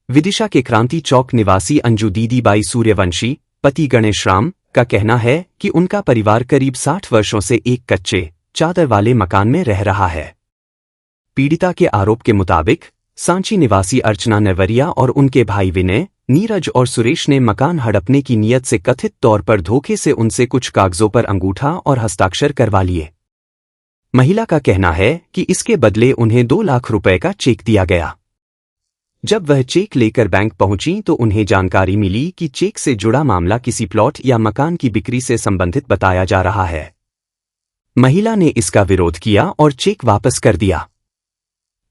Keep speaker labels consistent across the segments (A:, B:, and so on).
A: विदिशा के क्रांति चौक निवासी अंजू दीदी बाई सूर्यवंशी, पति गणेश राम, का कहना है कि उनका परिवार करीब 60 वर्षों से एक कच्चे, चादर वाले मकान में रह रहा है। पीड़िता के आरोप के मुताबिक सांची निवासी अर्चना नरवरिया और उनके भाई विनय, नीरज और सुरेश ने मकान हड़पने की नीयत से कथित तौर पर धोखे से उनसे कुछ कागजों पर अंगूठा और हस्ताक्षर करवा लिए। महिला का कहना है कि इसके बदले उन्हें 2 लाख रुपए का चेक दिया गया। जब वह चेक लेकर बैंक पहुंची तो उन्हें जानकारी मिली कि चेक से जुड़ा मामला किसी प्लॉट या मकान की बिक्री से संबंधित बताया जा रहा है। महिला ने इसका विरोध किया और चेक वापस कर दिया।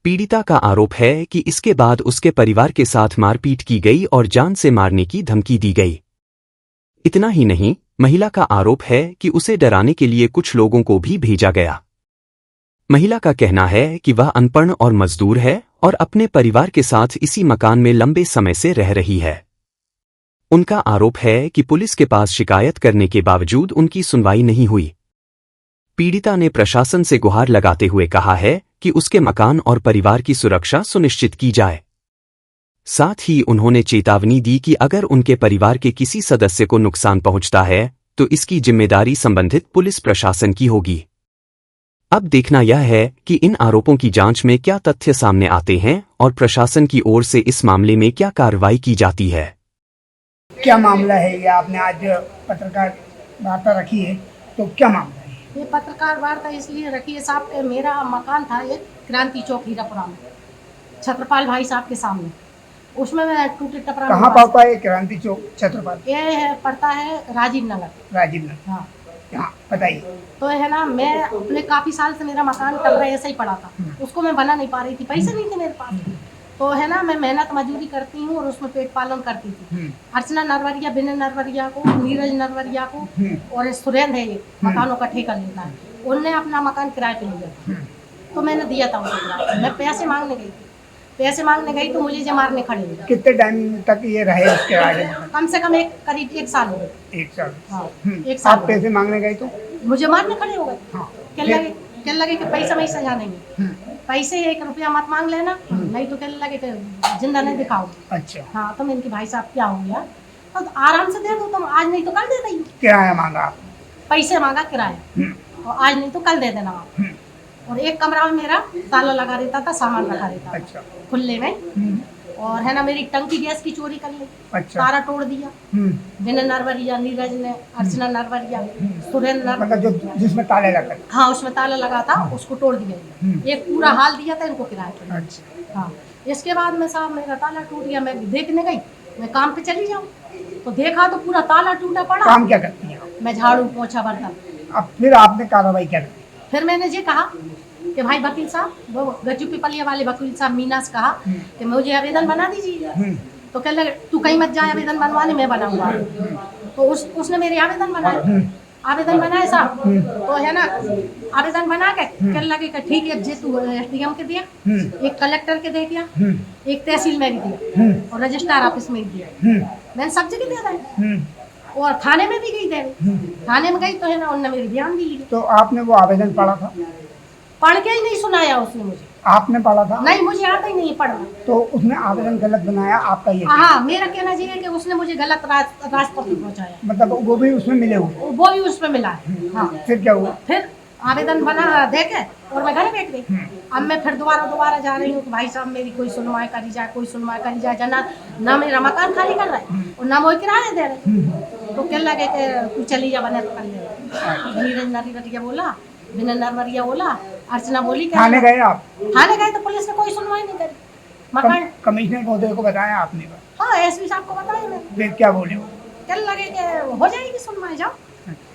A: पीड़िता का आरोप है कि इसके बाद उसके परिवार के साथ मारपीट की गई और जान से मारने की धमकी दी गई। इतना ही नहीं, महिला का आरोप है कि उसे डराने के लिए कुछ लोगों को भी भेजा गया। महिला का कहना है कि वह अनपढ़ और मजदूर है और अपने परिवार के साथ इसी मकान में लंबे समय से रह रही है। उनका आरोप है कि पुलिस के पास शिकायत करने के बावजूद उनकी सुनवाई नहीं हुई। पीड़िता ने प्रशासन से गुहार लगाते हुए कहा है कि उसके मकान और परिवार की सुरक्षा सुनिश्चित की जाए। साथ ही उन्होंने चेतावनी दी कि अगर उनके परिवार के किसी सदस्य को नुकसान पहुंचता है तो इसकी जिम्मेदारी संबंधित पुलिस प्रशासन की होगी। अब देखना यह है कि इन आरोपों की जांच में क्या तथ्य सामने आते हैं और प्रशासन की ओर से इस मामले में क्या कार्रवाई की जाती है।
B: क्या मामला है ये आपने आज पत्रकार वार्ता रखी है, तो क्या मामला है?
C: ये पत्रकार वार्ता इसलिए रखी है साहब के मेरा मकान था एक क्रांति चौक हीरापुरा में, छत्रपाल भाई साहब के सामने। उसमें मैं टूटे टपरा।
B: कहाँ पड़ता है क्रांति चौक छत्रपाल?
C: ये पड़ता है राजीव नगर।
B: राजीव नगर,
C: हाँ
B: हाँ बताइए।
C: तो है ना, मैं अपने काफ़ी साल से मेरा मकान टपरा ऐसा ही पड़ा था, उसको मैं बना नहीं पा रही थी, पैसे नहीं थे मेरे पास। तो है ना, मैं मेहनत मजदूरी करती हूँ और उसमें पेट पालन करती थी। अर्चना नरवरिया, विनय नरवरिया को, नीरज नरवरिया को और सुरेंद्र है, ये मकानों का ठेका लेता है, उनने अपना मकान किराए पे लिया था। तो मैंने दिया था उनको किराए। मैं पैसे मांगने गई थी, पैसे मांगने गई तो मुझे मारने खड़े हुए।
B: कितने टाइम तक ये रहे उसके आगे?
C: कम से कम करीब 1 साल हो गए।
B: 1 साल?
C: हाँ, 1 साल।
B: आप पैसे मांगने गए तो
C: मुझे मारने खड़े हो गए।
B: हाँ।
C: क्या लगे कि पैसा मैं सजा देंगे, पैसे 1 रुपया मत मांग लेना, नहीं तो क्या लगे कि जिंदा नहीं दिखाओ।
B: अच्छा।
C: हाँ, तो मैंने कि भाई साहब क्या हो गया, तो आराम से दे दो तुम, आज नहीं तो कल दे देंगे।
B: किराया मांगा आप?
C: पैसे मांगा किराया, और आज नहीं तो कल दे देना आप। और एक कमरा में मेरा ताला लगा रहता था, सामान रखा रहता था।
B: अच्छा।
C: खुले में। और है ना, मेरी टंकी गैस की चोरी कर ली।
B: अच्छा।
C: तारा तोड़ दिया। विनय नरवरिया, नीरज ने, अर्चना नरवरिया, सुरेंद्र,
B: मतलब जो जिसमें ताले लगा?
C: हाँ, उसमें ताला लगा था, उसको तोड़ दिया। एक पूरा हाल दिया था इनको किराए पे।
B: अच्छा।
C: हाँ, इसके बाद में साहब मेरा ताला टूट गया। मैं देखने गई, मैं काम पे चली जाऊँ तो देखा तो पूरा ताला टूटा पड़ा।
B: काम क्या करती है?
C: मैं झाड़ू पोछा बर्तन।
B: अब फिर आपने कार्रवाई क्या की?
C: फिर मैंने ये कहा कि भाई वकील साहब, वो गज्जू पिपलिया वाले वकील साहब मीना से कहा कि मुझे आवेदन बना दीजिए। तो कह लगे तू कहीं मत जाए आवेदन बनवाने, मैं बनाऊंगा। तो उसने मेरे आवेदन बनाए। आवेदन बनाए साहब, तो है ना, आवेदन बना के कह लगे कि ठीक है, जे तू SDM के दिया, एक कलेक्टर के दे दिया, एक तहसील में भी दिया और रजिस्ट्रार ऑफिस में भी दिया। मैंने सब जगह दे रहा, और थाने में भी गई देने। थाने में गई तो है ना, उन्होंने मेरी बयान भी ली।
B: तो आपने वो आवेदन पढ़ा था?
C: पढ़ के ही नहीं सुनाया उसने मुझे।
B: आपने पढ़ा था?
C: नहीं, मुझे आता ही नहीं पढ़ना।
B: तो उसने आवेदन गलत बनाया, आपका ये?
C: हाँ, मेरा कहना ये है कि उसने मुझे गलत रास्ते पर पहुँचाया।
B: मतलब वो भी उसमें मिले हुए?
C: वो भी उसमें मिला है। हाँ।
B: फिर क्या हुआ?
C: फिर आवेदन बना दे के और मैं घर बैठ गई। अब मैं फिर दोबारा जा रही हूँ कि भाई साहब मेरी कोई सुनवाई करी जाए, कोई सुनवाई करी जाए। जना ना मेरा मकान खाली कर रहा है और ना मुझे किराया दे रहे। तो क्या लगे कि तू चली जा, बने तो कर ले। नीरज नरवरिया बोला, विनय नरवरिया बोला, अर्चना बोली।
B: थाने गए आप?
C: थाने गए तो पुलिस ने कोई सुनवाई नहीं करी। मकान
B: कमिश्नर महोदय को बताया आपने?
C: हाँ, SPी साहब को बताया मैंने।
B: फिर क्या बोले वो?
C: क्या लगे कि हो जाएगी सुनवाई, जाओ।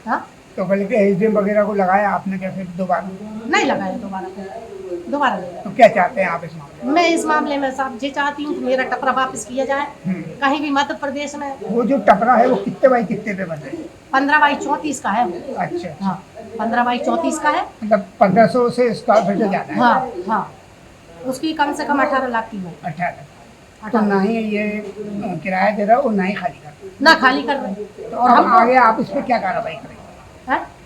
C: हाँ,
B: तो बल्कि SDM वगैरह को लगाया आपने क्या फिर दोबारा?
C: नहीं लगाया दोबारा नहीं।
B: तो क्या चाहते हैं आप इस मामले में?
C: मैं इस मामले में साहब ये चाहती हूँ कि मेरा टपरा वापस किया जाए, कहीं भी मध्य प्रदेश में।
B: वो जो टपरा है वो कितने बाई कितने पे बना है?
C: 15 बाई 34 का है वो।
B: अच्छा।
C: हाँ, 15 बाई 34 का है।
B: मतलब 1500 से स्क्वायर फीट ज़्यादा है?
C: हाँ हाँ, उसकी कम से कम 18 लाख कीमत।
B: 18। तो ना ही ये किराया दे रहा और ना ही खाली कर रहा?
C: ना खाली कर रहे।
B: तो और हम आगे आप इस पर क्या कार्रवाई करेंगे?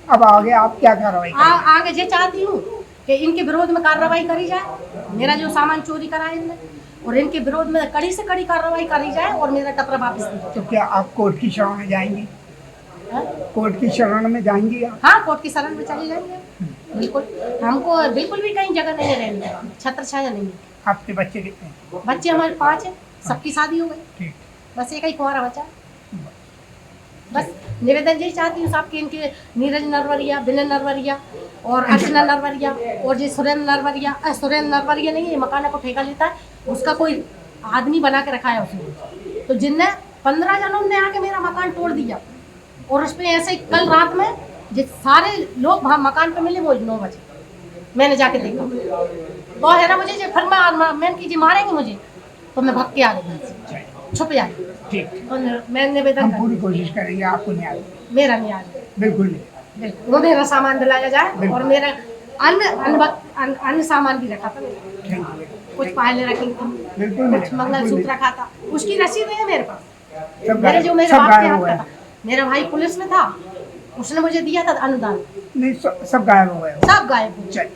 B: अब आगे आप क्या कार्रवाई करेंगे?
C: आगे ये चाहती हूँ कि इनके विरोध में कार्रवाई करी जाए। मेरा जो सामान चोरी करा है इनने, और इनके विरोध में कड़ी से कड़ी कार्रवाई करी जाए और मेरा टपरा वापस दे
B: तो क्या आप कोर्ट की शरण में जाएंगी?
C: हाँ?
B: कोर्ट की शरण में जाएंगी आप?
C: हाँ, कोर्ट की शरण में चले जाएंगे बिल्कुल। हमको बिल्कुल भी कहीं जगह नहीं रहनी, छत्र छाया नहीं।
B: आपके बच्चे कितने हैं?
C: बच्चे हमारे 5 हैं, सबकी शादी हो गई,
B: ठीक।
C: बस एक ही कुंवारा बचा। बस निवेदन यही चाहती हूँ साहब कि इनके नीरज नरवरिया, विनय नरवरिया और अर्चना नरवरिया और जो सुरेंद्र नरवरिया नहीं है, मकान को ठेका लेता है, उसका कोई आदमी बना के रखा है उसने, तो जिनने 15 जनों ने आके मेरा मकान तोड़ दिया और उस पर ऐसे ही कल रात में जिस सारे लोग वहाँ मकान पे मिले वो 9 बजे मैंने जाके देखा। बहुत है ना मुझे जो फिर मैं की जी मारेंगे मुझे, तो मैं भाग के आ गई, छुप जाए।
B: ठीक,
C: और मैं निवेदन
B: हम
C: कर
B: पूरी कोशिश करेंगे आपको न्याय,
C: मेरा न्याय
B: बिल्कुल नहीं।
C: बिल्कुल वो मेरा सामान दिलाया जाए और मेरा अन्य सामान भी रखा था मेरा।
B: Thank you.
C: कुछ पायले रखी थी,
B: बिल्कुल
C: कुछ
B: नहीं,
C: मंगलसूत्र
B: बिल्कुल
C: रखा था, उसकी रसीद है मेरे पास।
B: सब
C: मेरे जो मेरे
B: सब
C: बाप के
B: गायब
C: हाथ
B: हुआ
C: का
B: है।
C: था, मेरा भाई पुलिस में था, उसने मुझे दिया था अनुदान,
B: नहीं, सब गायब हो गए।
C: सब गायब हो गए।
B: चलिए।